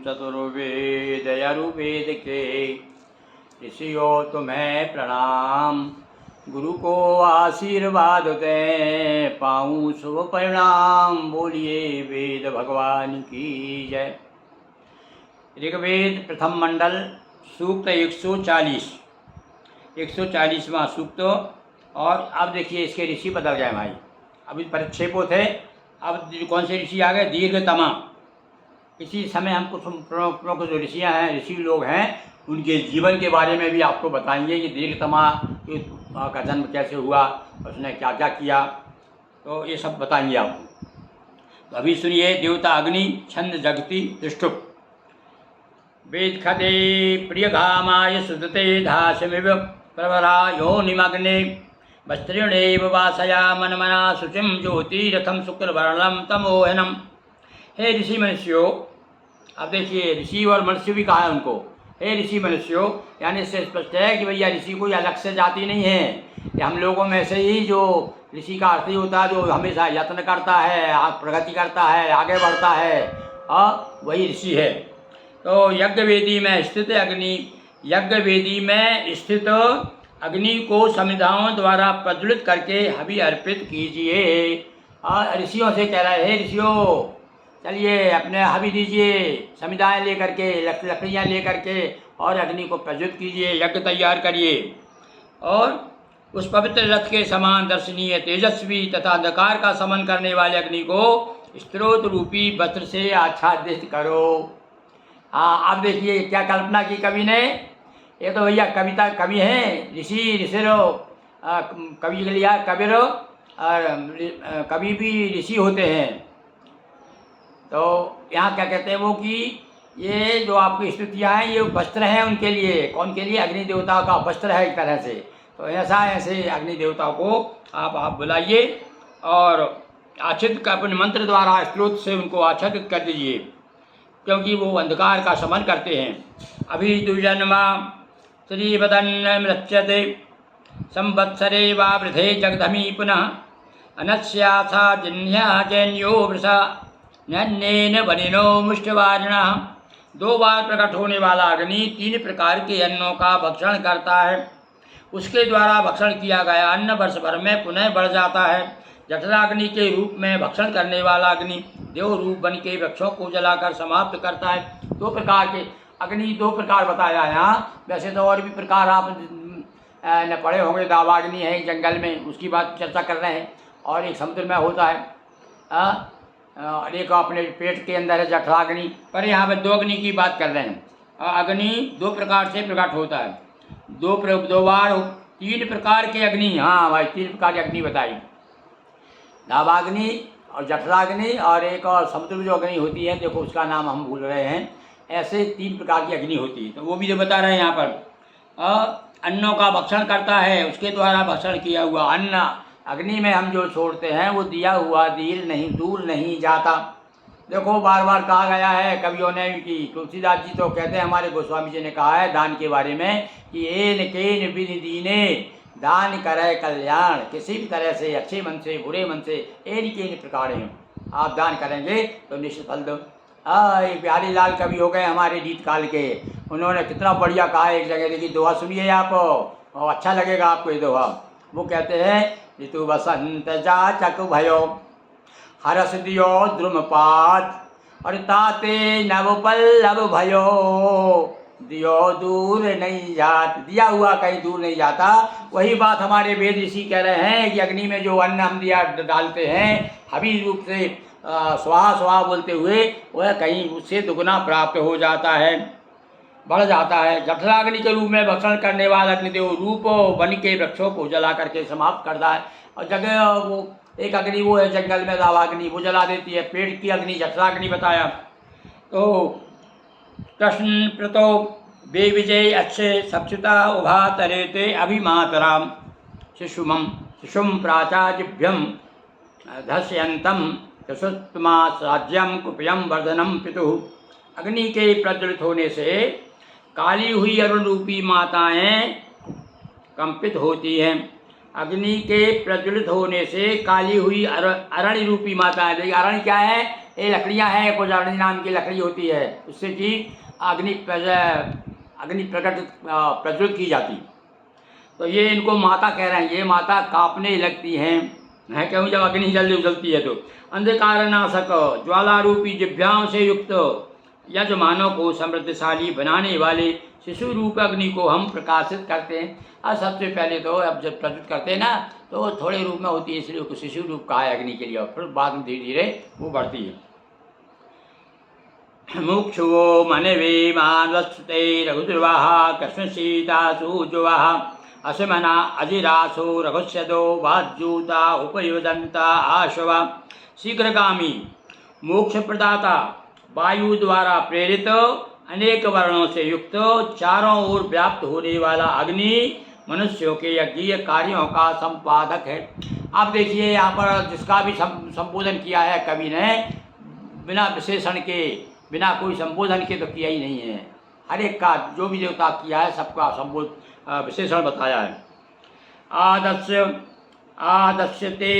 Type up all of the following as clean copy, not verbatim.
चतुर्वेद यजुर्वेद के ऋषियों तुम्हें प्रणाम। गुरु को आशीर्वाद दें पाऊँ शुभ परिणाम। बोलिए वेद भगवान की जय। ऋग्वेद प्रथम मंडल सूक्त 140वां सूक्त। और अब देखिए इसके ऋषि बदल गए भाई। अभी परिक्षेपो थे, अब कौन से ऋषि आ गए? दीर्घतमा। इसी समय हम कुछ प्रमुख जो ऋषियाँ हैं, ऋषि लोग हैं, उनके जीवन के बारे में भी आपको बताएंगे कि दीर्घतमा का जन्म कैसे हुआ, उसने क्या क्या किया, तो ये सब बताएंगे आपको। तो अभी सुनिए। देवता अग्नि छंद जगति दृष्टुप। वेद खते प्रिय घामाय सुदते धासमिव प्रवरा योनिमग्ने वस्त्रेणेव वासया मनमना शुचिम ज्योतिरथम शुक्लवर्णम तमोहनम। हे ऋषि मनुष्यों, अब देखिए ऋषि और मनुष्य भी कहा है उनको। हे ऋषि मनुष्यों, यानी इससे स्पष्ट है कि भैया ऋषि कोई अलग से जाति नहीं है। ये हम लोगों में से ही जो ऋषि का अर्थ ही होता है जो हमेशा यत्न करता है, प्रगति करता है, आगे बढ़ता है, वही ऋषि है। तो यज्ञ वेदी में स्थित अग्नि को समिधाओं द्वारा प्रज्वलित करके हवि अर्पित कीजिए। ऋषियों से कह रहा है, हे ऋषियों चलिए अपने हवि दीजिए, समिधाएँ लेकर के, लकड़ियाँ लेकर के, और अग्नि को प्रज्वलित कीजिए, यज्ञ तैयार करिए। और उस पवित्र रथ के समान दर्शनीय तेजस्वी तथा अंधकार का समन करने वाले अग्नि को स्त्रोत रूपी वस्त्र से आच्छादित करो। अब देखिए क्या कल्पना की कवि ने। ये तो भैया कवि हैं, ऋषिरो कवि के लिया कबीरो, और कवि भी ऋषि होते हैं। तो यहाँ क्या कहते हैं वो कि ये जो आपकी स्तुतियाँ हैं ये वस्त्र हैं उनके लिए। कौन के लिए? अग्नि देवता का वस्त्र है एक तरह से। तो ऐसे अग्नि देवता को आप बुलाइए और आच्छादित का अपने मंत्र द्वारा स्त्रोत से उनको आच्छादित कर दीजिए, क्योंकि वो अंधकार का शमन करते हैं। अभी दुर्जन्मा श्रीवदन्न मृच्यते संवत्सरे वा वृधे जगधमी पुनः अनस्याथा जिन्ह्या जैन्यो वृषा नन्नेन वनिनो मुष्टवारिणा। 2 बार प्रकट होने वाला अग्नि 3 प्रकार के अन्नों का भक्षण करता है। उसके द्वारा भक्षण किया गया अन्न वर्ष भर में पुनः बढ़ जाता है। जठराग्नि के रूप में भक्षण करने वाला अग्नि देव रूप बन के वृक्षों को जलाकर समाप्त करता है। 2 प्रकार के अग्नि, 2 प्रकार बताया यहाँ। वैसे तो और भी प्रकार आप न पढ़े होंगे। दावाग्नि है जंगल में, उसकी बात चर्चा कर रहे हैं, और एक समुद्र में होता है, और एक अपने पेट के अंदर है जठराग्नि। पर यहाँ पे 2 अग्नि की बात कर रहे हैं। अग्नि 2 प्रकार से प्रकट होता है। 2 बार 3 प्रकार के अग्नि। हाँ भाई, 3 प्रकार की अग्नि बताई। दावाग्नि और जठराग्नि, और एक और समुद्र में जो अग्नि होती है, देखो उसका नाम हम भूल रहे हैं। ऐसे 3 प्रकार की अग्नि होती है। तो वो भी जो बता रहे हैं यहाँ पर। अन्नों का भक्षण करता है, उसके द्वारा भक्षण किया हुआ अन्न अग्नि में हम जो छोड़ते हैं वो दिया हुआ दूर नहीं जाता। देखो बार बार कहा गया है कवियों ने कि तुलसीदास जी तो कहते हैं, हमारे गोस्वामी जी ने कहा है दान के बारे में कि एन केन विधि दीने दान करे कल्याण। किसी भी तरह से, अच्छे मन से, बुरे मन से, एन केन प्रकार हैं आप दान करेंगे तो निश्चित फल दो। बिहारी लाल कवि हो गए हमारे गीत काल के। उन्होंने कितना बढ़िया कहा एक जगह देखिए, दोहा सुनिए आप, और अच्छा लगेगा आपको ये दोहा। वो कहते हैं, ऋतु बसंत जाचक भयो हरस दियो द्रुमपात, और ताते नव पल्लव भयो दियो दूर नहीं जात। दिया हुआ कहीं दूर नहीं जाता। वही बात हमारे वेद ऋषि कह रहे हैं कि अग्नि में जो अन्न हम दिया डालते हैं हवि रूप से स्वाहा स्वाहा बोलते हुए, वह कहीं उससे दुगुना प्राप्त हो जाता है, बढ़ जाता है। जठराग्नि के रूप में भक्षण करने वाला अग्निदेव रूप बन के वृक्षों को जला करके समाप्त करता है। और जगह वो एक अग्नि वो है जंगल में दावाग्नि, वो जला देती है। पेट की अग्नि जठराग्नि बताया। तो कृष्ण प्रतो वे विजय अच्छे सक्षुता उभा तरेते अभिमातराम शिशुम प्राचार्यभ्यम धस्यंतम यशोत्तमा साज्यम कुपयम वर्धनम पितुः। अग्नि के प्रज्वलित होने से काली हुई अरुण रूपी माताएं कंपित होती हैं। अग्नि के प्रज्वलित होने से काली हुई अरण्य रूपी माताएं। देखिए अरण्य क्या है? ये लकड़ियाँ हैं, कोजागनी नाम की लकड़ी होती है, उससे कि अग्नि प्रज्वलित की जाती। तो ये इनको माता कह रहे हैं, ये माता कांपने लगती हैं, मैं कहूँ जब अग्नि जल्दी उछलती है तो। अंधकार नाशक ज्वाला रूपी जिभ्याओं से युक्त यजमानों को समृद्धशाली बनाने वाले शिशु रूप अग्नि को हम प्रकाशित करते हैं। और सबसे पहले तो अब जब प्रज्वलित करते हैं ना तो थोड़े रूप में होती है, इसलिए उसको शिशु रूप कहा है अग्नि के लिए, और फिर बाद में धीरे धीरे वो बढ़ती है। मुक्षुवो मनवे मानवस्ते रघुद्रवाः कृष्णसीतासूजुवाः असमना अजिरासो रघुस्यदो वाज्यूता उपयुदंता आशवा। शीघ्रगामी मोक्ष प्रदाता वायु द्वारा प्रेरित अनेक वर्णों से युक्त चारों ओर व्याप्त होने वाला अग्नि मनुष्यों के यज्ञीय कार्यों का संपादक है। आप देखिए यहाँ पर जिसका भी संबोधन किया है कवि ने, बिना विशेषण के, बिना कोई संबोधन के तो किया ही नहीं है। हर एक का जो भी देवता किया है सबका विशेषण बताया है। आदस्यते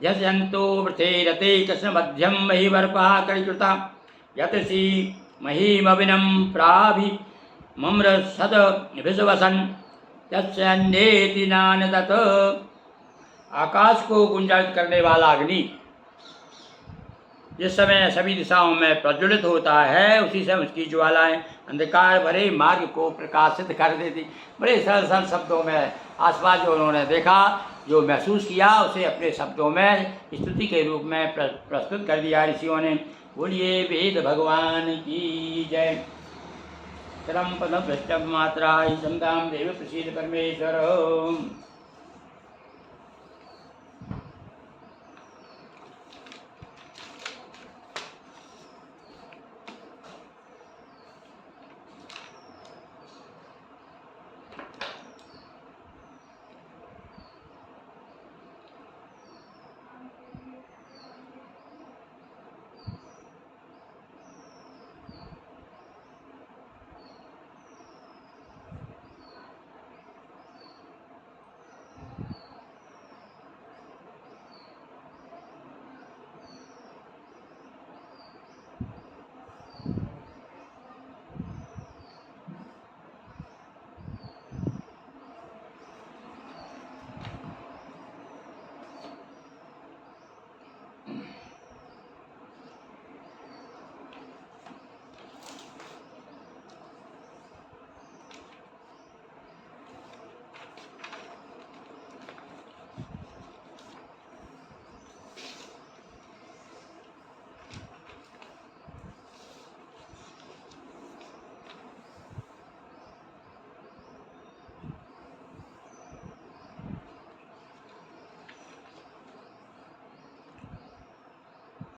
यजंतो वृथे रते कृष्ण मध्यम महीवर्पः करिकृता यतसी महीमविनं प्राभि मम्रसद विषवसन तस्यन्नेति नानदत। आकाश को गुंजायित करने वाला अग्नि जिस समय सभी दिशाओं में प्रज्वलित होता है, उसी समय उसकी ज्वालाएं अंधकार भरे मार्ग को प्रकाशित कर देती। बड़े सरल सरल शब्दों में आसपास जो उन्होंने देखा, जो महसूस किया, उसे अपने शब्दों में स्तुति के रूप में प्रस्तुत कर दिया ऋषियों ने। बोलिए वेद भगवान की जय। चरम पदम भ्रष्टम मात्रा संदाम देव प्रसीद परमेश्वर।